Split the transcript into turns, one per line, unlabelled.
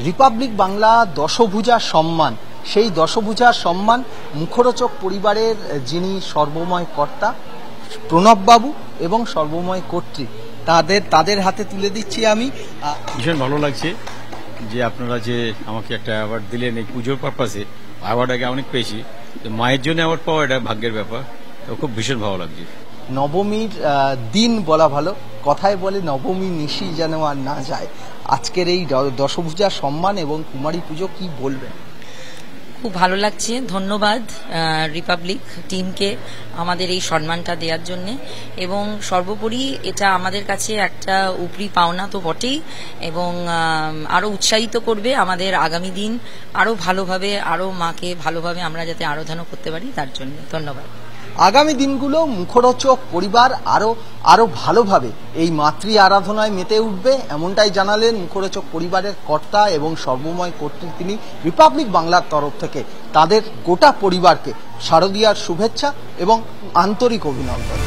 Republic Bangla দশভুজা সম্মান, সেই দশভুজা সম্মান মুখরোচক পরিবারের যিনি সর্বময় কর্তা প্রণববাবু এবং সর্বময় কর্ত্রী তাদের হাতে তুলে দিচ্ছি আমি।
ভীষণ ভালো লাগছে যে আপনারা যে আমাকে একটা অ্যাওয়ার্ড দিলেন এই পুজোর পারপাসে। অ্যাওয়ার্ড আগে অনেক পেয়েছি, মায়ের জন্য অ্যাওয়ার্ড পাওয়া এটা ভাগ্যের ব্যাপার। তো খুব ভীষণ ভালো লাগছে।
নবমীর দিন বলা ভালো, কথায় বলে নবমী নিশি যেন আর না যায়। আজকের এই দশভুজা সম্মান এবং কুমারী পুজো কি বলবেন?
খুব ভালো লাগছে। ধন্যবাদ রিপাবলিক টিমকে আমাদের এই সম্মানটা দেওয়ার জন্য, এবং সর্বোপরি এটা আমাদের কাছে একটা উপরি পাওনা তো বটেই, এবং আরো উৎসাহিত করবে আমাদের আগামী দিন আরো ভালোভাবে, আরো মাকে ভালোভাবে আমরা যাতে আরাধনা করতে পারি তার জন্য। ধন্যবাদ।
আগামী দিনগুলো মুখরোচক পরিবার আরো ভালোভাবে এই মাতৃ আরাধনায় মেতে উঠবে, এমনটাই জানালেন মুখরোচক পরিবারের কর্তা এবং সর্বময় কর্ত্রী তিনি রিপাবলিক বাংলার তরফ থেকে। তাদের গোটা পরিবারকে শারদীয়ার শুভেচ্ছা এবং আন্তরিক অভিনন্দন।